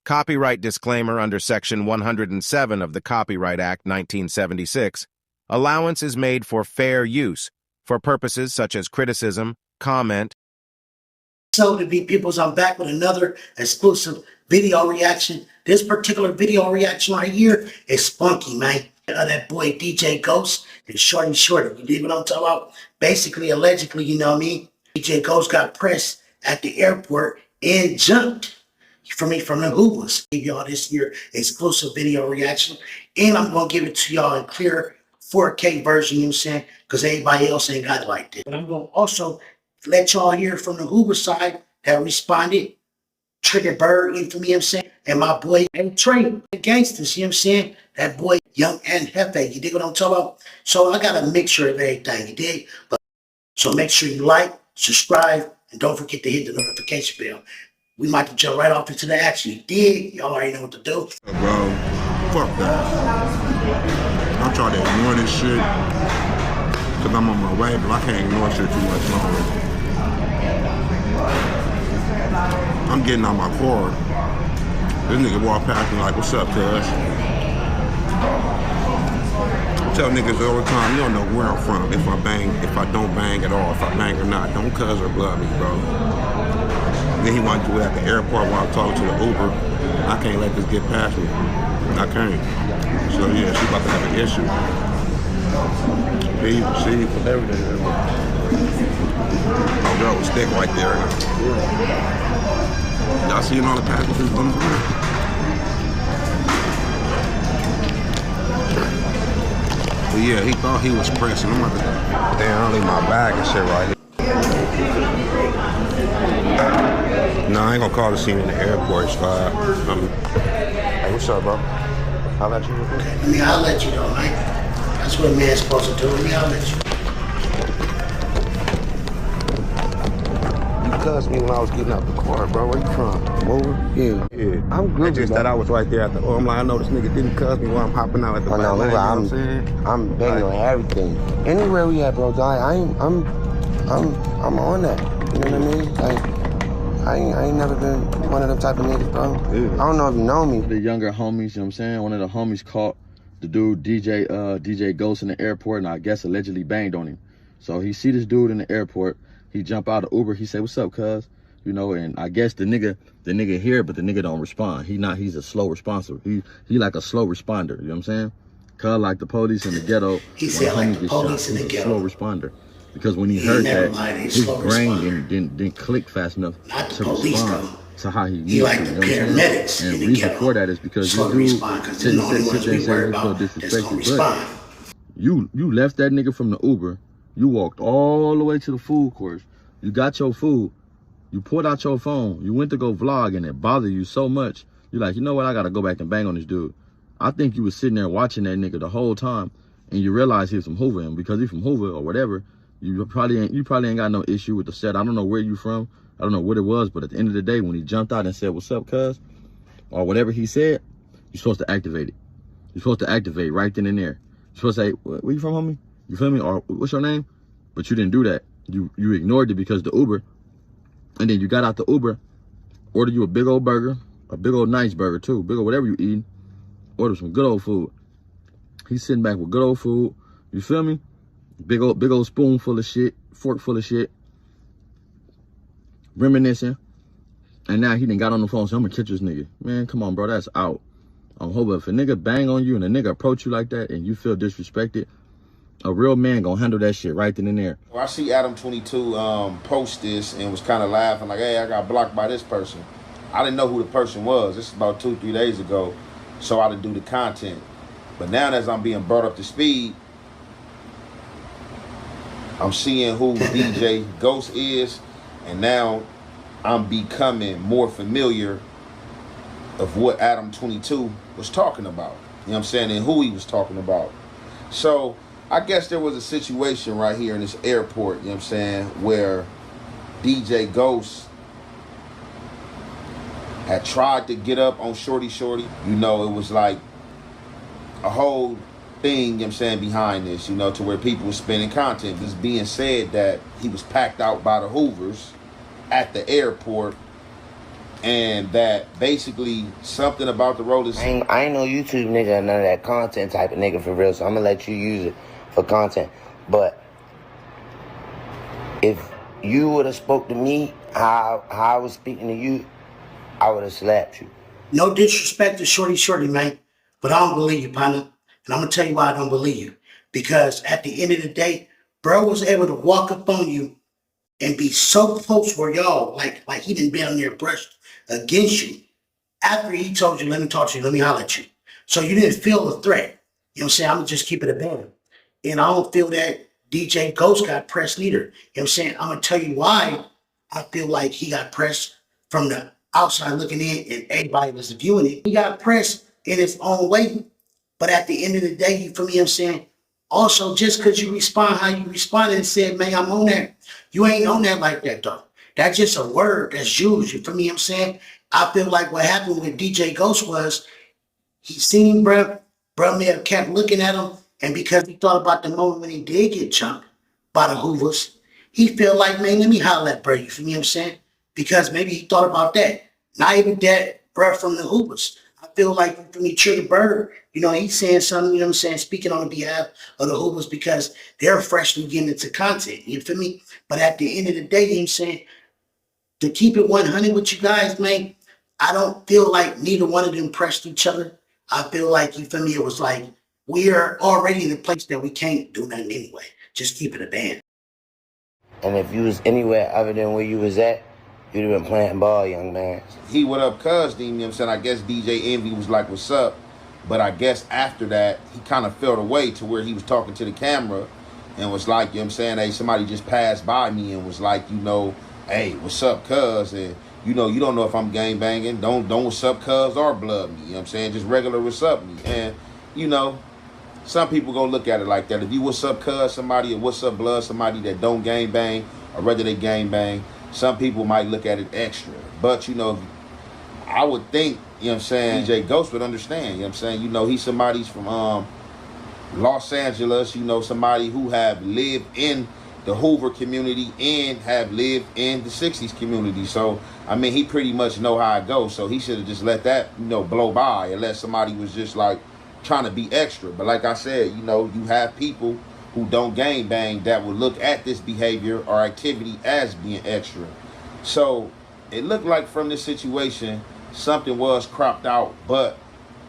Copyright disclaimer under Section 107 of the Copyright Act 1976. Allowance is made for fair use, for purposes such as criticism, comment. So to be peoples, I'm back with another exclusive video reaction. This particular video reaction right here is spunky, man. That boy DJ Ghost and Shordie Shordie. You dig what I'm talking about? Basically, allegedly, you know what I mean? DJ Ghost got pressed at the airport and jumped from the Hoovers. Give y'all this here exclusive video reaction. And I'm going to give it to y'all in clear 4K version, you know what I'm saying? Because everybody else ain't got it like this. But I'm going to also let y'all hear from the Hoover side that responded. Tiggerbird, you know what I'm saying? And my boy, and Trey, the gangsters, you know what I'm saying? That boy, Young and Jefe, you dig what I'm talking about? So I got a mixture of everything, you dig? But so make sure you like, subscribe, and don't forget to hit the notification bell. We might jump right off into the action. You dig? Y'all already know what to do. Bro, fuck that. I'm trying to ignore this shit because I'm on my way, but I can't ignore shit too much longer. I'm getting out my car. This nigga walk past me like, what's up, cuz? I tell niggas all the time, you don't know where I'm from, if I bang, if I don't bang at all, if I bang or not. Don't cuz or blood me, bro. Then he wanted to do it at the airport while I'm talking to the Uber. I can't let this get past me. I can't. So yeah, she about to have an issue. See, for everything. My girl was thick right there. Y'all seeing all the packages on the ground? But yeah, he thought he was pressing. I'm about to, damn, I leave my bag and shit right here. Nah, I ain't gonna call the scene in the airport, Spot. Hey, what's up, bro? I'll let you real quick. I mean, I'll let you know, right? That's what a man's supposed to do. I mean, I'll let you. You cussed me when I was getting out the car, bro. Where you from? Over? Yeah. I'm good. It's just that I was right there at the. I'm like, I know this nigga didn't cuss me while I'm hopping out at the back. No, you know what I'm saying? I'm banging on everything. Anywhere we at, bro, I'm on that. You know what I mean? Like, I ain't never been one of them type of niggas, bro. Yeah. I don't know if you know me. The younger homies, you know what I'm saying? One of the homies caught the dude, DJ Ghost in the airport, and I guess allegedly banged on him. So he see this dude in the airport. He jump out of Uber. He say, what's up, cuz? You know, and I guess the nigga here, but the nigga don't respond. He's a slow responser. He like a slow responder, you know what I'm saying? Cuz like the police in the ghetto. He said like the police in the ghetto. Slow responder. Because when he heard that, his brain didn't click fast enough to respond to how he needs like to. The paramedics. And the reason for that is because you do sit there and say he's so disrespectful. But you left that nigga from the Uber. You walked all the way to the food court. You got your food. You pulled out your phone. You went to go vlog, and it bothered you so much. You're like, you know what? I got to go back and bang on this dude. I think you was sitting there watching that nigga the whole time, and you realized he was from Hoover. And because he's from Hoover or whatever, you probably ain't got no issue with the set. I don't know where you from. I don't know what it was, but at the end of the day, when he jumped out and said, what's up, cuz? Or whatever he said, you're supposed to activate it. You're supposed to activate right then and there. You're supposed to say, where you from, homie? You feel me? Or what's your name? But you didn't do that. You ignored it because the Uber, and then you got out the Uber, ordered you a big old burger, a big old nice burger too, big old whatever you eating, order some good old food. He's sitting back with good old food. You feel me? Big old spoon full of shit, fork full of shit, reminiscing. And now he done got on the phone, so I'm gonna catch this nigga. Man, come on, bro, that's out. I'm hoping if a nigga bang on you and a nigga approach you like that and you feel disrespected, a real man gonna handle that shit right then and there. Well, I see Adam22 post this and was kind of laughing like, hey, I got blocked by this person. I didn't know who the person was. This is about 2-3 days ago, so I didn't do the content. But now as I'm being brought up to speed, I'm seeing who DJ Ghost is, and now I'm becoming more familiar of what Adam22 was talking about. You know what I'm saying? And who he was talking about. So I guess there was a situation right here in this airport, you know what I'm saying, where DJ Ghost had tried to get up on Shordie Shordie. You know, it was like a whole thing, you know what I'm saying, behind this, you know, to where people were spinning content. This being said that he was packed out by the Hoovers at the airport and that basically something about the roller. I ain't no YouTube nigga or none of that content type of nigga for real, so I'm gonna let you use it for content. But if you would have spoke to me how I was speaking to you, I would have slapped you. No disrespect to Shordie Shordie, man, but I don't believe you, partner. And I'm gonna tell you why I don't believe you. Because at the end of the day, bro was able to walk up on you and be so close where y'all, like he didn't be on there brushed against you. After he told you, let me talk to you, let me holler at you. So you didn't feel the threat. You know what I'm saying? I'm gonna just keep it a band. And I don't feel that DJ Ghost got pressed either. You know what I'm saying? I'm gonna tell you why I feel like he got pressed from the outside looking in and everybody was viewing it. He got pressed in his own way. But at the end of the day, you feel me? I'm saying, also, just because you respond how you responded and said, man, I'm on that. You ain't on that like that, though. That's just a word that's used. You feel me? I'm saying, I feel like what happened with DJ Ghost was he seen bruh may have kept looking at him, and because he thought about the moment when he did get chunked by the Hoovers, he felt like, man, let me holler at bruh. You feel me? I'm saying? Because maybe he thought about that. Not even that bruh from the Hoovers. I feel like from the Tiggerbird, you know, he's saying something, you know what I'm saying, speaking on behalf of the Hoovers because they're freshly getting into content. You feel me? But at the end of the day, you know what I'm saying, to keep it 100 with you guys, man, I don't feel like neither one of them pressed each other. I feel like, you feel me, it was like, we are already in a place that we can't do nothing anyway. Just keep it a band. And if you was anywhere other than where you was at, you'd have been playing ball, young man. He what up cuz, you know what I'm saying? I guess DJ Envy was like, what's up? But I guess after that, he kind of fell away to where he was talking to the camera and was like, you know what I'm saying? Hey, somebody just passed by me and was like, you know, hey, what's up, cuz? And, you know, you don't know if I'm gang banging. Don't what's up, cuz, or blood me. You know what I'm saying? Just regular what's up me. And, you know, some people gonna look at it like that. If you what's up, cuz, somebody, or what's up, blood, somebody that don't gang bang, or rather they gang bang, some people might look at it extra. But, you know, I would think, you know what I'm saying, DJ Ghost would understand, you know what I'm saying? You know, he's somebody's from Los Angeles, you know, somebody who have lived in the Hoover community and have lived in the 60s community. So, I mean, he pretty much know how it goes. So he should have just let that, you know, blow by unless somebody was just like trying to be extra. But like I said, you know, you have people who don't gang bang that will look at this behavior or activity as being extra. So it looked like from this situation, something was cropped out, but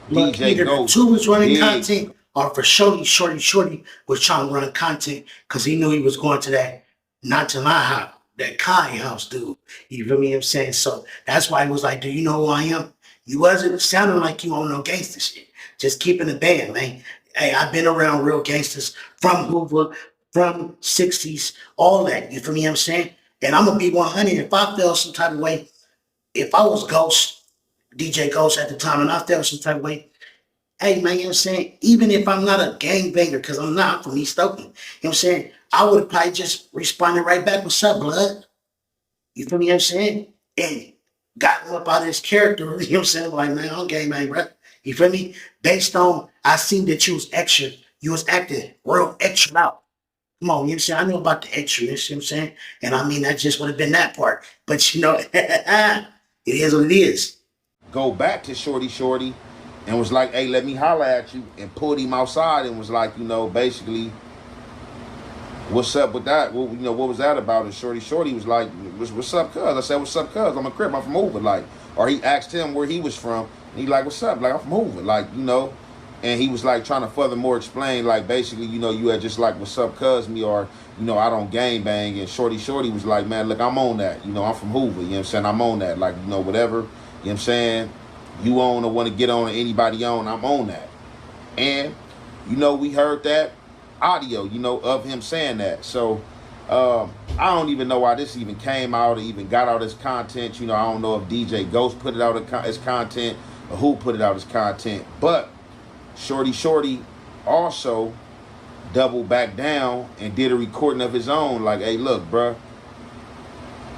Look, DJ either Ghost the two was running did. content, or for Shordie was trying to run content because he knew he was going to that, not to my house, that Kai house, dude. You feel me? What I'm saying? So that's why he was like, do you know who I am? You wasn't sounding like you on no gangster shit. Just keeping the band, man. Hey, I've been around real gangsters from Hoover, from 60s, all that. You feel me? What I'm saying? And I'm going to be 100. If I felt some type of way, if I was Ghost, DJ Ghost at the time, and I felt some type of way, hey, man, you know what I'm saying? Even if I'm not a gangbanger, because I'm not from East Oakland, you know what I'm saying? I would have probably just responded right back, what's up, blood? You feel me? What I'm saying? And got him up out of his character, you know what I'm saying? Like, man, I'm gangbang, bro. You feel me? Based on, I seen that you was extra, you was acting real extra out. Come on, you know what I'm saying? I know about the extraness, you know what I'm saying? And I mean, that just would have been that part. But, you know, it is what it is. Go back to Shordie Shordie and was like, hey, let me holler at you, and pulled him outside and was like, you know, basically, what's up with that? Well, you know, what was that about? And Shordie Shordie was like, what's up, cuz? I said, what's up, cuz? I'm a Crip, I'm from Hoover. Like, or he asked him where he was from, and he like, what's up? Like, I'm from Hoover. Like, you know, and he was like trying to furthermore explain, like, basically, you know, you had just like, what's up, cuz me, or, you know, I don't gang bang. And Shordie Shordie was like, man, look, I'm on that. You know, I'm from Hoover, you know what I'm saying? I'm on that. Like, you know, whatever, you know what I'm saying? You own or want to get on or anybody on, I'm on that. And, you know, we heard that audio, you know, of him saying that. So, I don't even know why this even came out or even got out as content. You know, I don't know if DJ Ghost put it out as content or who put it out as content. But Shordie Shordie also doubled back down and did a recording of his own. Like, hey, look, bruh,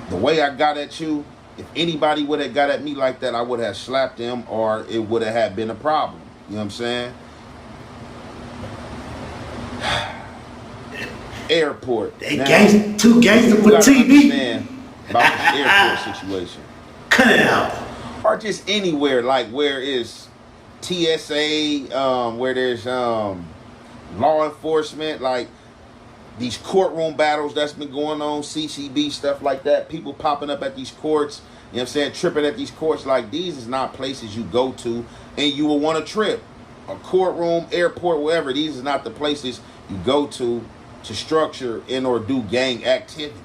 the way I got at you, if anybody would have got at me like that, I would have slapped them or it would have had been a problem. You know what I'm saying? Airport. They too gangster for TV. About this airport situation. Cut it out. or just anywhere, like where is TSA, where there's law enforcement, like these courtroom battles that's been going on, CCB, stuff like that, people popping up at these courts, you know what I'm saying, tripping at these courts. Like, these is not places you go to and you will want to trip. A courtroom, airport, wherever, these is not the places you go to structure and or do gang activity.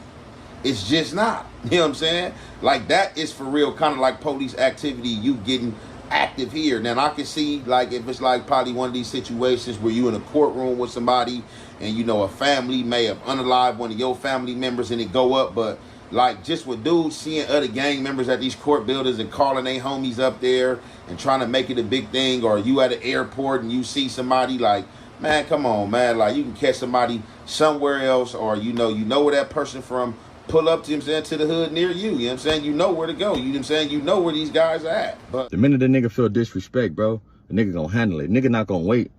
It's just not. You know what I'm saying? Like, that is for real, kind of like police activity, you getting active here. Now, I can see, like, if it's like probably one of these situations where you in a courtroom with somebody and, you know, a family may have unalived one of your family members and it go up, but like just with dudes seeing other gang members at these court buildings and calling their homies up there and trying to make it a big thing, or you at an airport and you see somebody, like, man, come on, man, like you can catch somebody somewhere else, or you know where that person from, pull up to him, saying, to the hood near you, you know what I'm saying? You know where to go, you know what I'm saying? You know where these guys are at. But the minute the nigga feel disrespect, bro, the nigga gonna handle it. Nigga not gonna wait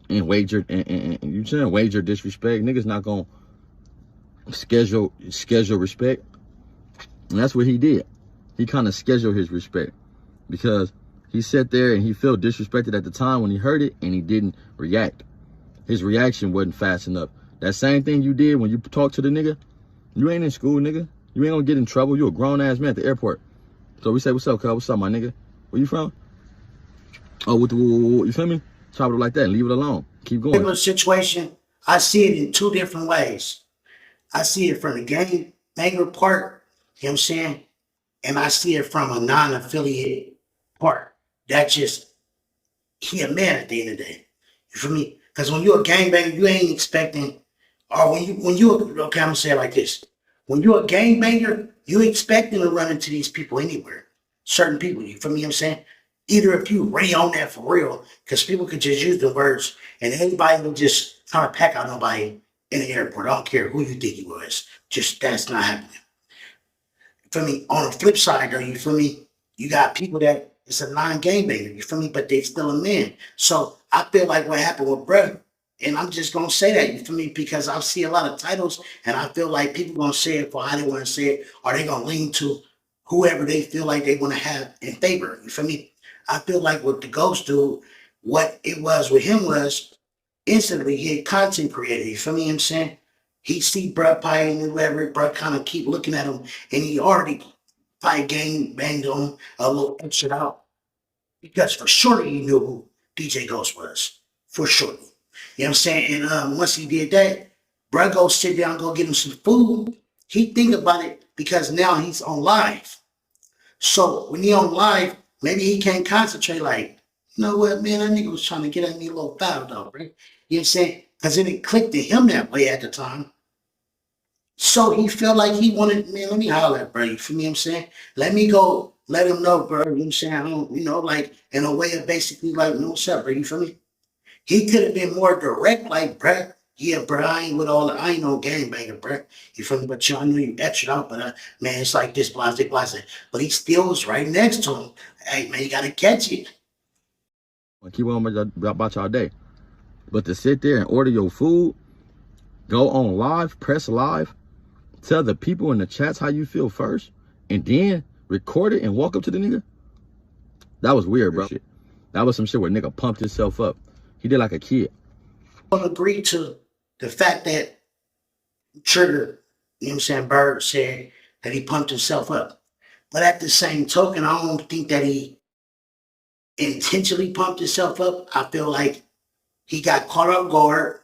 and wager and you saying wager disrespect. Niggas not gonna schedule respect. And that's what he did. He kind of scheduled his respect because he sat there and he felt disrespected at the time when he heard it and he didn't react. His reaction wasn't fast enough. That same thing you did when you talked to the nigga, you ain't in school, nigga. You ain't gonna get in trouble. You a grown-ass man at the airport. So we say, what's up, cuz? What's up, my nigga? Where you from? Oh, you feel me? Chop it like that and leave it alone. Keep going. Particular situation, I see it in two different ways. I see it from the gang banger part, you know what I'm saying? And I see it from a non-affiliated part. That's just, he a man at the end of the day. You feel me? Because when you're a gangbanger, you ain't expecting, or when you okay, I'm gonna say it like this. When you're a gangbanger, you expecting to run into these people anywhere. Certain people, you feel me what I'm saying? Either if you really on that for real, because people could just use the words and anybody will just try to pack out nobody in the airport. I don't care who you think he was. Just, that's not happening. You feel me? On the flip side, though, you feel me? You got people that it's a non-gangbanger, you feel me? But they still a man. So I feel like what happened with Bruh, and I'm just gonna say that, you feel me? Because I see a lot of titles, and I feel like people gonna say it for how they want to say it, or they gonna lean to whoever they feel like they want to have in favor. You feel me? I feel like with the Ghost dude, what it was with him was instantly he had content creator. You feel me what I'm saying? He see Bruh Pie and whoever, Bruh kind of keep looking at him, and he already probably banged on a little extra out. Because for sure he knew who DJ Ghost was. For sure. You know what I'm saying? And once he did that, Bruh go sit down, go get him some food. He think about it because now he's on live. So when he on live, maybe he can't concentrate like, you know what, man, that nigga was trying to get at me a little foul though, right? You know what I'm saying? Because it didn't click to him that way at the time. So he felt like he wanted, man, let me holler at bro, you feel me what I'm saying? Let me go let him know, bro, you know what I'm saying? I don't, you know, like in a way of basically like, no, what's up, bro, you feel me? He could have been more direct, like, bruh, yeah, bro, I ain't with all the, I ain't no gangbanger, bro. You feel me? But I know you extra out, but man, it's like this, blase. But he still was right next to him. Hey, man, you gotta catch it. Keep on about y'all day. But to sit there and order your food, go on live, press live, tell the people in the chats how you feel first, and then record it and walk up to the nigga, that was weird, bro. That was some shit where nigga pumped himself up. He did like a kid. I don't agree to the fact that Trigger, you know what I'm saying, Bird said that he pumped himself up. But at the same token, I don't think that he intentionally pumped himself up. I feel like he got caught off guard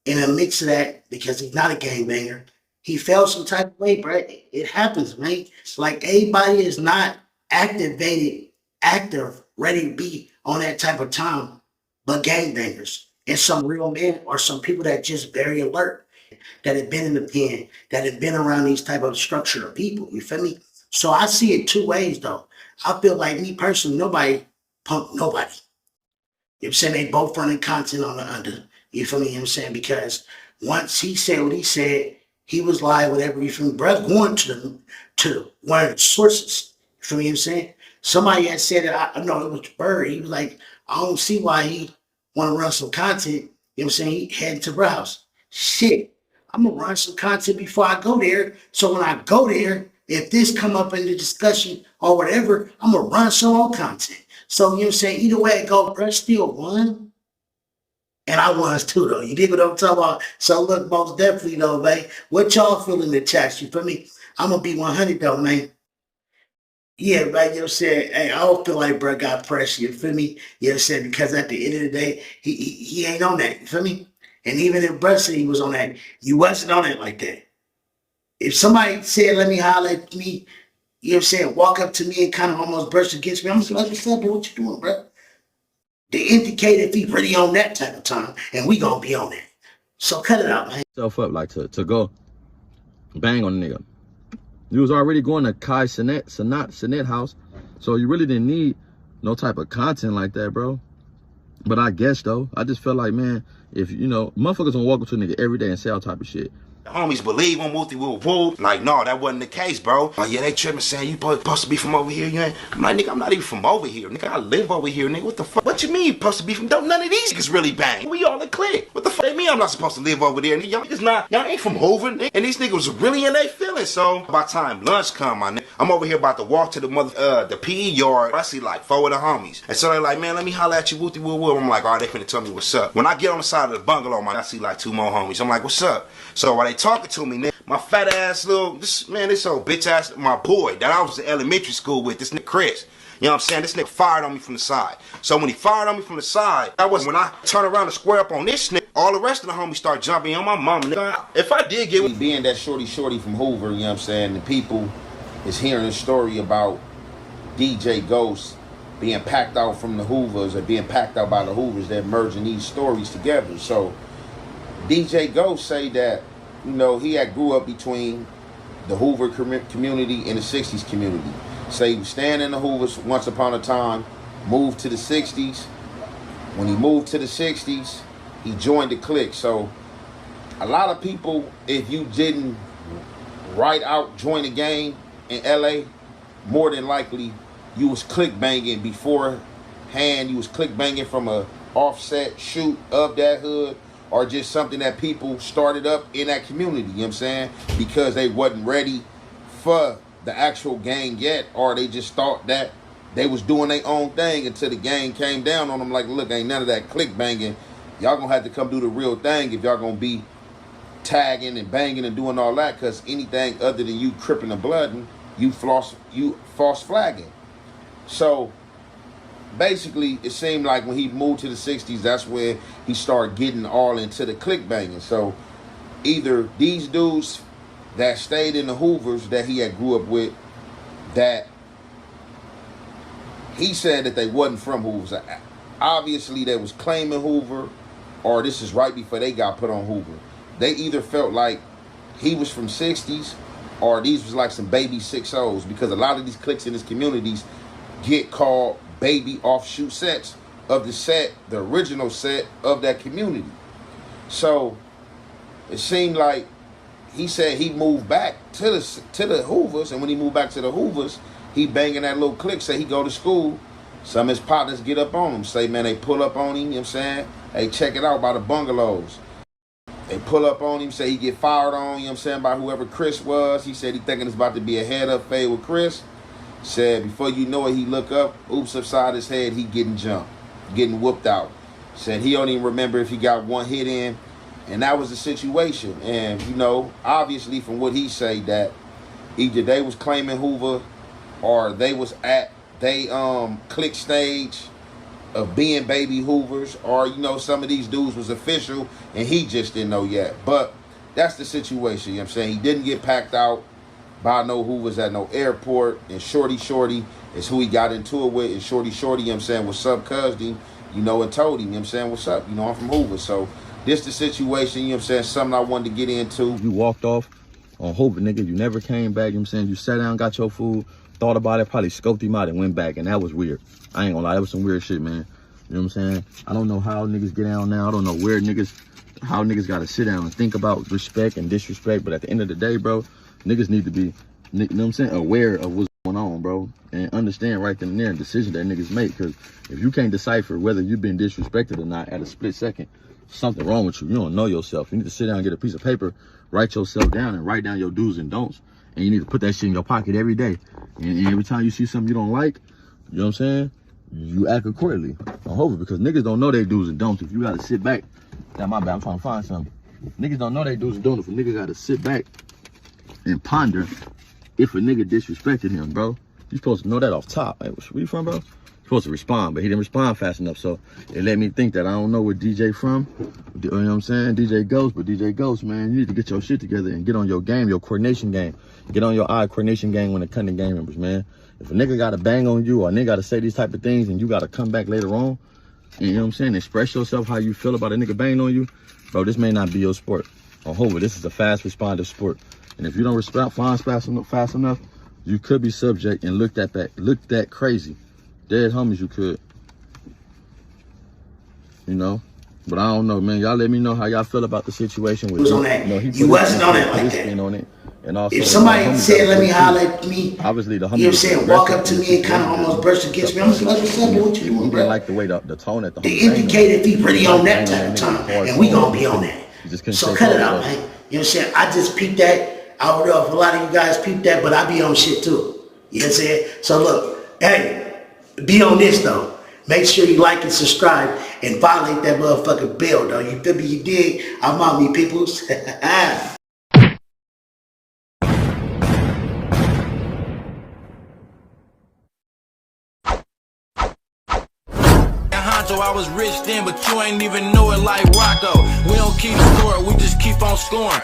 in a mix of that because he's not a gangbanger. He felt some type of way, bro. It happens, man. Like everybody is not active, ready to be on that type of time, but gangbangers. And some real men or some people that just very alert, that have been in the pen, that have been around these type of structured people. You feel me? So I see it two ways though. I feel like me personally, nobody pumped nobody. You know what I'm saying? They both running content on the under. You feel me? You know what I'm saying? Because once he said what he said, he was live, whatever. You feel me? Bruh going to one of the sources. You feel me? You know what I'm saying? Somebody had said that, I know it was Bird. He was like, I don't see why he want to run some content. You know what I'm saying? He heading to Bruh house. Shit, I'm going to run some content before I go there. So when I go there, if this come up in the discussion or whatever, I'm gonna run some more content. So you know what I'm saying? Either way it go, bro, still won. And I was too, though. You dig what I'm talking about? So look, most definitely though, man. What y'all feel in the chat? You feel me? I'm gonna be 100 though, man. Yeah, man, you know what I'm saying? Hey, I don't feel like bro got pressure, you feel me? You know what I'm saying? Because at the end of the day, he ain't on that, you feel me? And even if bro said he was on that, you wasn't on it like that. If somebody said, let me holler at me, you know what I'm saying, walk up to me and kind of almost brush against me, I'm just like, what's up, bro? What you doing, bro? They indicate if he really on that type of time, and we gonna be on it. So cut it out, man. Self up like to go bang on the nigga. You was already going to Kai Sinet house, so you really didn't need no type of content like that, bro. But I guess though, I just felt like, man, if you know, motherfuckers gonna walk up to a nigga every day and say all type of shit. The homies believe on Wooty Woo Woo. Like, no, that wasn't the case, bro. Like, yeah, they tripping saying you supposed to be from over here. You ain't. I'm like, nigga, I'm not even from over here. Nigga, I live over here, nigga. What the fuck? What you mean you supposed to be from? Don't none of these niggas really bang. We all a clique. What the fuck they mean I'm not supposed to live over there? Nigga, y'all niggas not, y'all ain't from Hoover, nigga. And these niggas was really in their feelings. So by the time lunch come, my nigga, I'm over here about to walk to the PE yard. I see like 4 of the homies. And so they like, man, let me holler at you, Wooty Woo Woo. I'm like, all right, they finna tell me what's up. When I get on the side of the bungalow, man, I see like 2 more homies. I'm like, what's up? So while they talking to me, nigga, my fat ass little, this old bitch ass, my boy that I was in elementary school with, this nigga Chris. You know what I'm saying? This nigga fired on me from the side. So when he fired on me from the side, when I turn around and square up on this nigga, all the rest of the homies start jumping on my mama, nigga. If I did get being that Shordie Shordie from Hoover, you know what I'm saying, the people is hearing a story about DJ Ghost being packed out from the Hoovers or being packed out by the Hoovers. They're merging these stories together. So DJ Ghost say that, you know, he had grew up between the Hoover community and the 60s community. Say he was staying in the Hoovers once upon a time, moved to the 60s. When he moved to the 60s, he joined the clique. So a lot of people, if you didn't right out join the gang in LA, more than likely you was clique banging beforehand. You was clique banging from a offset shoot of that hood, or just something that people started up in that community, you know what I'm saying? Because they wasn't ready for the actual gang yet, or they just thought that they was doing their own thing until the gang came down on them like, look, ain't none of that clique banging. Y'all gonna have to come do the real thing if y'all gonna be tagging and banging and doing all that, because anything other than you cripping and blooding, you false flagging. So basically, it seemed like when he moved to the 60s, that's where he started getting all into the clique banging. So either these dudes that stayed in the Hoovers that he had grew up with, that he said that they wasn't from Hoovers. Obviously, they was claiming Hoover, or this is right before they got put on Hoover. They either felt like he was from 60s, or these was like some baby 6-0s, because a lot of these cliques in these communities get called baby offshoot sets of the set, the original set of that community. So it seemed like he said he moved back to the Hoovers, and when he moved back to the Hoovers, he banging that little clique. Say he go to school, some of his partners get up on him, say, man, they pull up on him, you know what I'm saying? Hey, check it out by the bungalows. They pull up on him, say he get fired on, you know what I'm saying, by whoever Chris was. He said he thinking it's about to be a head-up fade with Chris. Said before you know it, he look up, oops, upside his head, he getting jumped, getting whooped out. Said he don't even remember if he got one hit in, and that was the situation. And you know, obviously from what he said, that either they was claiming Hoover, or they was at they clique stage of being baby Hoovers, or you know, some of these dudes was official and he just didn't know yet. But that's the situation, you know what I'm saying? He didn't get packed out by no Hoovers at no airport, and Shordie Shordie is who he got into it with, and Shordie Shordie, you know what I'm saying, what's up, cuz, you know, and told him, you know what I'm saying, what's up, you know, I'm from Hoover. So this the situation, you know what I'm saying, something I wanted to get into. You walked off on Hoover, nigga, you never came back, you know what I'm saying, you sat down, got your food, thought about it, probably scoped him out and went back, and that was weird. I ain't gonna lie, that was some weird shit, man. You know what I'm saying? I don't know how niggas get down now, I don't know how niggas gotta sit down and think about respect and disrespect, but at the end of the day, bro, niggas need to be, you know what I'm saying, aware of what's going on, bro, and understand right then and there the decision that niggas make. Because if you can't decipher whether you've been disrespected or not at a split second, something wrong with you. You don't know yourself. You need to sit down and get a piece of paper, write yourself down, and write down your do's and don'ts, And you need to put that shit in your pocket every day. And every time you see something you don't like, you know what I'm saying? You act accordingly on Hoover, because niggas don't know they do's and don'ts. If you gotta sit back, damn, my bad, I'm trying to find something. Niggas don't know they do's and don'ts. If a nigga gotta sit back and ponder if a nigga disrespected him, bro. You supposed to know that off top. Like, where you from, bro? You're supposed to respond, but he didn't respond fast enough. So it let me think that I don't know where DJ from. You know what I'm saying? DJ Ghost, but DJ Ghost, man, you need to get your shit together and get on your game, your coordination game. Get on your eye coordination game when it comes to game members, man. If a nigga gotta bang on you or a nigga gotta say these type of things and you gotta come back later on, and you know what I'm saying, express yourself how you feel about a nigga banging on you, bro, this may not be your sport. On Hoover, this is a fast responder sport. And if you don't respond fast enough, you could be subject and looked at crazy. Dead homies you could. You know? But I don't know, man. Y'all let me know how y'all feel about the situation with on that. You wasn't on it like that. On it. And also, if somebody said, let me holler at me, obviously the homies, you know what I'm saying, walk up to me and kind of almost brush against me, I'm just like, what's up, what you doing, bro? Like the way the tone at the they indicated if he really on that type of time, and we gonna be on that. So cut it out, man. You know what I'm saying? I just peeped that. I don't know if a lot of you guys peeped that, but I be on shit too. You know what I'm saying? So look, hey, be on this though. Make sure you like and subscribe and violate that motherfucking bell though. You feel me? You dig? I'm on me, peoples. I was rich then, but you ain't even know it like Rocco. We don't keep score, we just keep on scoring.